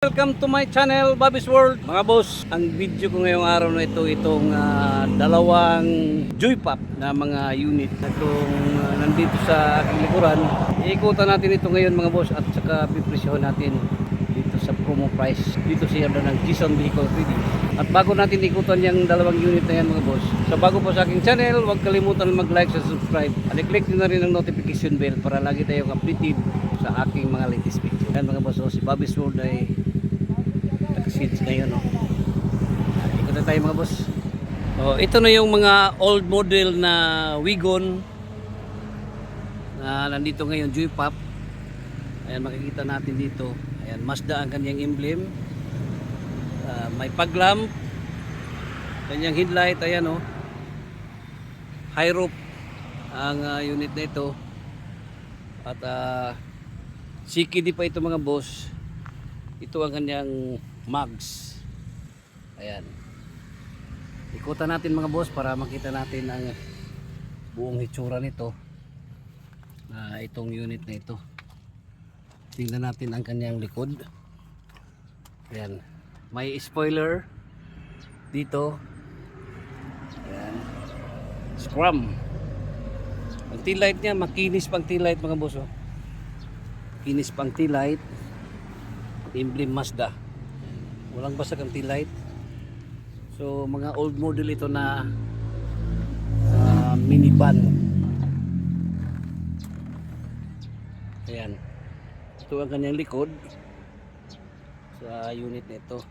Welcome to my channel, Bobby's World. Mga boss, ang video ko ngayong araw na ito, itong dalawang Joypop na mga unit. Itong nandito sa aking likuran. Iikutan natin ito ngayon mga boss at saka pipresyohan natin dito sa promo price. Dito siya ng Jason Vehicle 3D. At bago natin ikutan yung dalawang unit na yan mga boss, so bago po sa aking channel, huwag kalimutan mag-like at subscribe. At i-click nyo na rin ang notification bell para lagi tayong updated sa aking mga latest video. Yan mga boss, so si Bobby's World ay seats ngayon, no? Ikot na tayo mga boss. Ito na yung mga old model na Wigon na nandito ngayon, Joypop. Ayan, makikita natin dito. Ayan, Mazda ang kanyang emblem. May paglamp, kanyang headlight. Ayan, oh. High roof ang unit na ito. At CKD pa ito mga boss. Ito ang kanyang mags. Ayan. Ikutan natin mga boss para makita natin ang buong hitsura nito. Itong unit na ito. Tingnan natin ang kanyang likod. Ayan. May spoiler dito. Ayan. Scrum. Ang tail light niya, makinis pang tail light mga boss, oh. Makinis pang tail light. Emblem Mazda. Walang basag ang tail light. So mga old model ito na minivan. Ayan. Ito ang kanyang likod sa unit na ito.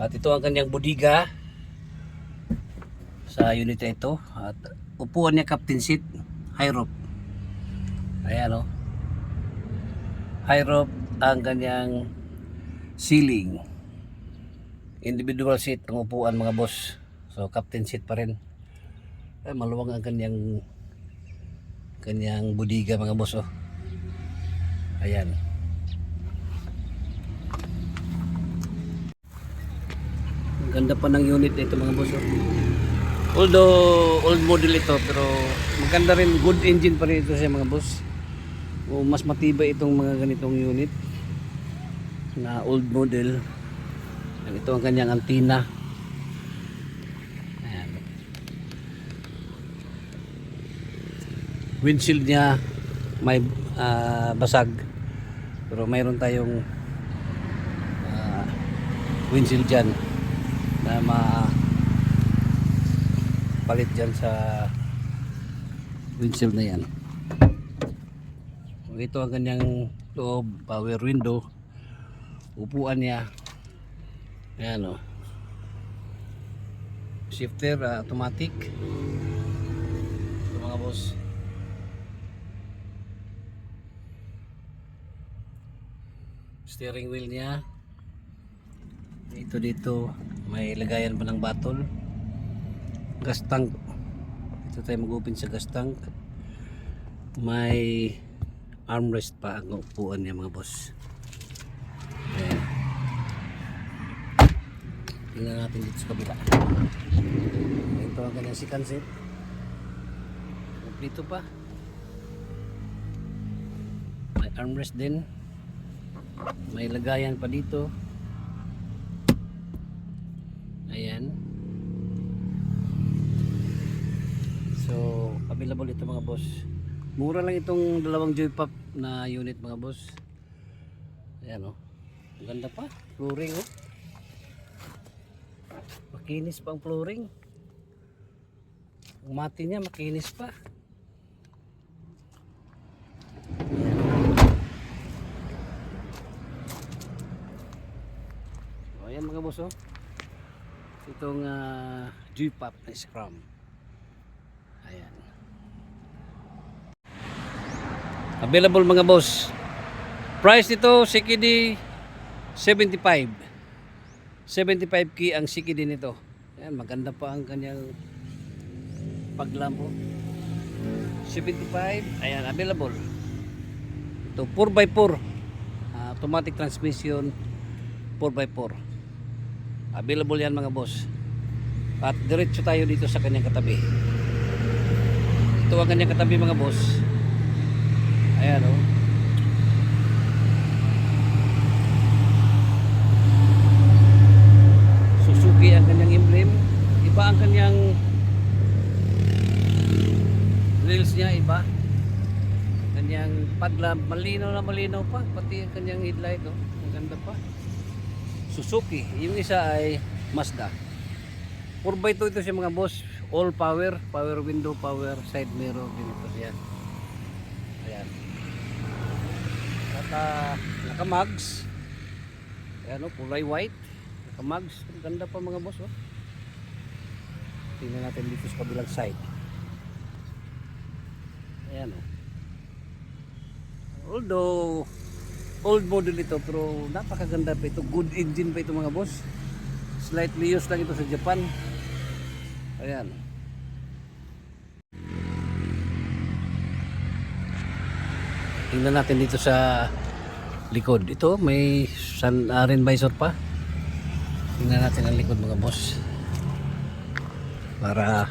At ito ang kanyang bodega sa unit na ito. At upuan niya captain seat, high roof. Ayan, oh. High roof ang kanyang ceiling. Individual seat ang upuan mga boss. So captain seat pa rin. Maluwang ang kanyang bodega mga boss, oh. Ayan. Ang ganda pa ng unit nito mga boss, oh. Although old model ito, pero maganda rin, good engine pa rin ito siya mga boss. Mas matibay itong mga ganitong unit na old model. Ito ang kanyang antenna. Ayan. Windshield niya may basag, pero mayroon tayong windshield dyan na palit dyan sa windshield na yan. Ito ang kanyang loob, power window, upuan niya. Ayan, oh. Shifter, automatic. Ito mga boss. Steering wheel niya. Dito may lagayan pa ng bottle. Gas tank. Ito tayo mag-open sa gas tank. May armrest pa ang upuan niya mga boss. Ayan. Tingnan natin dito sa kabila. Ito ang kanyang second seat. Kompleto pa. May armrest din. May lagayan pa dito. Ayan. So available ito mga boss. Mura lang itong dalawang Joypop na unit mga boss. Ayan, oh. Ganda pa. Flooring, oh. Makinis pa ang flooring. Ang mati niya makinis pa. Ayan. O, ayan mga boss, oh. Itong Joypop na Scrum. Ayan. Available mga boss. Price nito CKD 75. 75k ang CKD nito. Ayan, maganda pa ang kanyang paglampo. 75. Ayan, available. Ito 4x4. Automatic transmission 4x4. Available yan mga boss. At diretso tayo dito sa kanyang katabi. Ito ang kanyang katabi mga boss. Ayan, oh. fog lamp, malinaw na malinaw pa, pati ang kanyang headlight, oh. Ang ganda pa. Suzuki, yung isa ay Mazda. 4x2 ito siya mga boss, all power, power window, power side mirror din ito siya. Ayan. At naka-mags. Ayan, oh, kulay white. Naka-mags, ang ganda pa mga boss, oh. Tingnan natin dito sa kabilang side. Ayan, oh. Although old model ito, pero napakaganda pa ito. Good engine pa ito mga boss. Slightly used lang ito sa Japan. Ayan. Tingnan natin dito sa likod. Ito may sun visor pa. Tingnan natin ang likod mga boss, para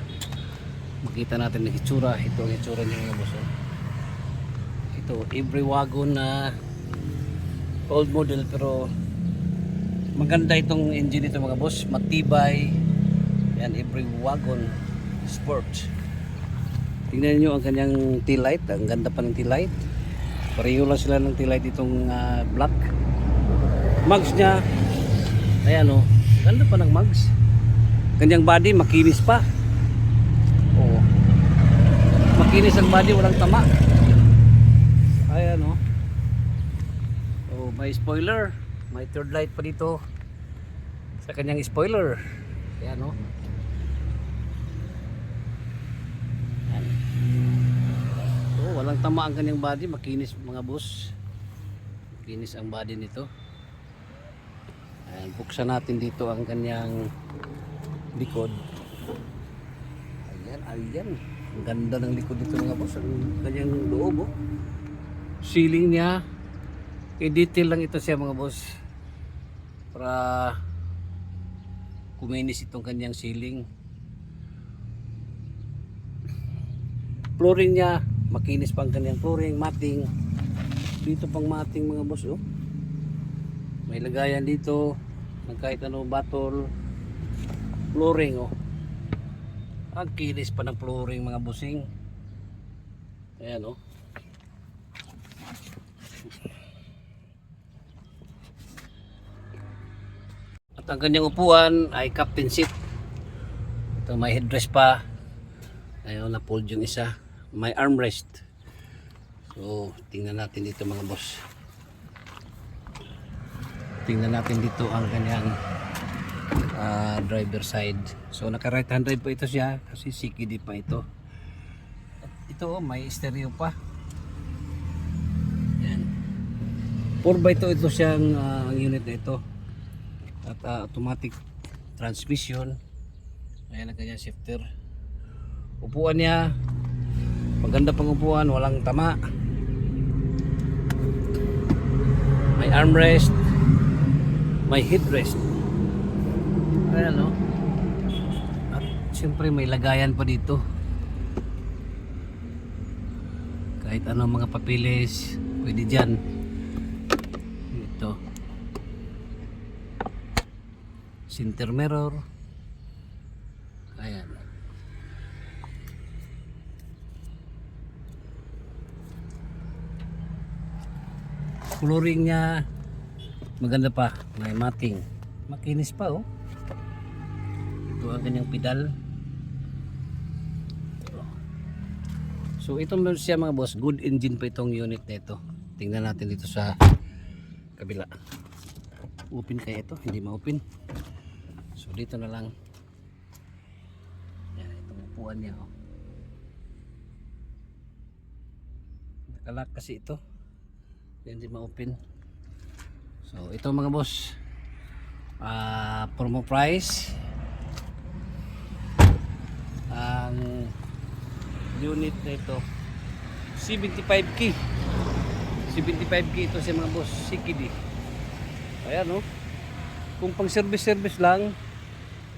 makita natin ang itsura. Ito ang itsura niya mga boss, oh. Ito, every wagon na old model, pero maganda itong engine nito mga boss, matibay. Yan, every wagon sport. Tingnan niyo ang kanyang tail light, ang ganda pa ng tail light. Pareho lang sila ng tail light itong black. Mags niya, ayan, oh, ganda pa ng mags. Kanyang body makinis pa. Oo, makinis ang body, walang tama. Ayan, oh. Oh, may spoiler, may third light pa dito sa kanyang spoiler. Ayan, oh. Ayan. Oh, walang tama ang kanyang body, makinis mga boss. Makinis ang body nito. Ayan, buksan natin dito ang kanyang likod. Ayan, ayan. Ang ganda ng likod dito mga boss, ang kanyang loob, oh. Ceiling niya, i-detail lang ito siya mga boss, para kuminis itong kanyang ceiling. Flooring niya, makinis pa ang kanyang flooring, matting. Dito pang matting mga boss, oh. May lagayan dito ng kahit ano, bottle. Flooring, oh. Ang kinis pa ng flooring mga bossing. Ayan, oh. At ang kanyang upuan ay captain seat. Ito may headrest pa. Ayun, na-fold yung isa. May armrest. So, tingnan natin dito mga boss. Tingnan natin dito ang kanyang driver side. So, naka right hand drive po ito siya kasi CKD pa ito. At ito, may stereo pa. Yan. 4x2 ito siyang ang unit na ito. At automatic transmission. Ayan ang kanyang shifter. Upuan niya, maganda pang upuan, walang tama. May armrest, may headrest. Ayan, no? At siyempre may lagayan pa dito. Kahit ano mga papilis, pwede dyan. Ito. Center mirror. Ayan. Flooring niya maganda pa, may matting. Makinis pa, oh. Ito ang kanyang pedal. So ito meron siya mga boss, good engine pa itong unit na ito. Tingnan natin dito sa kabila. Open kaya ito, hindi ma-open. So dito na lang. Yan, itong upuan niya, oh. Nakalak kasi ito, hindi ma-open. So ito mga boss, promo price ang unit na ito 75k. 75k ito siya mga boss, CKD. Ayan, oh. Kung pang service lang,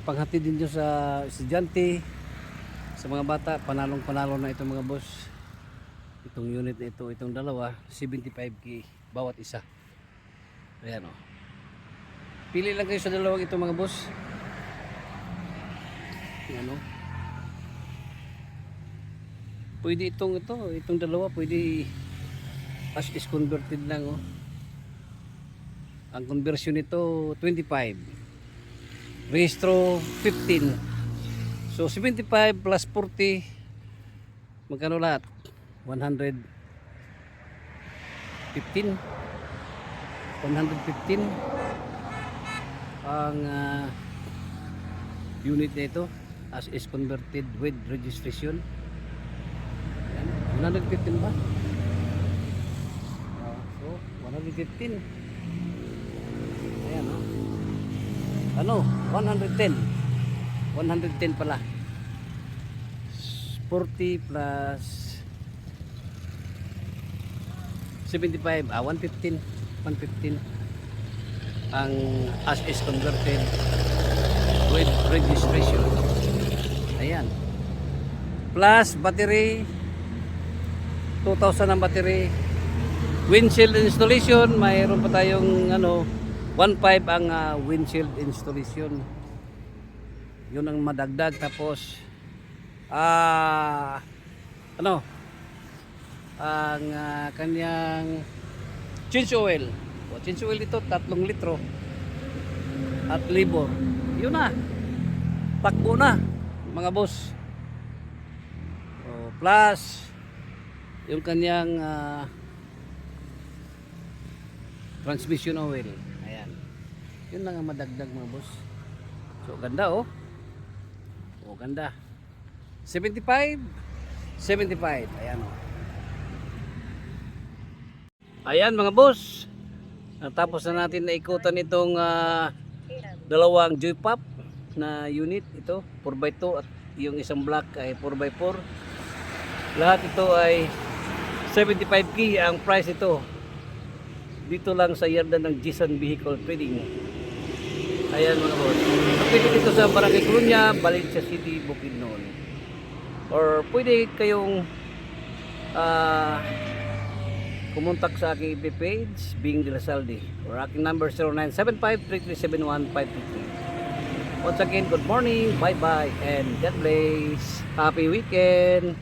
panghatid din nyo sa estudyante, sa mga bata, panalong-panalo na ito mga boss. Itong unit na ito, itong dalawa, 75k bawat isa. Ayan, oh. Pili lang kayo sa dalawang ito mga boss. Ayan, oh. Pwede itong dalawa, pwede as is converted lang oh. Ang conversion nito 25. Registro 15. So 75 plus 40 magkano lahat? 115 ang unit nito as is converted with registration. Ayan, 115 ba? So 115. Ayan oh. Ano? 110 pala. 40 plus 75 115 ang as is converted with registration. Ayan, plus battery 2,000 ang battery. Windshield installation mayroon pa tayong 1.5 ang windshield installation, yun ang madagdag. Tapos ang kanyang change oil. Change oil dito 3 litro at libor. Yun na. Takbo na mga boss. Plus yung kanyang transmission oil. Ayan. Yun lang ang madagdag mga boss. So ganda oh. Ganda. 75. Ayan oh. Ayan mga boss. Natapos na natin na ikutan itong dalawang Joypop na unit. Ito 4x2 at yung isang black ay 4x4. Lahat ito ay 75k ang price ito. Dito lang sa yarda ng Jisan Vehicle Trading. Ayan mga boss. Pwede dito sa Barangay Coruña, Valencia City, Bukidnon. Or pwede kayong kumontak sa aking FB page, Bing De La Salde, or aking number 0975-3371-523. Once again, good morning, bye bye, and God bless. Happy weekend.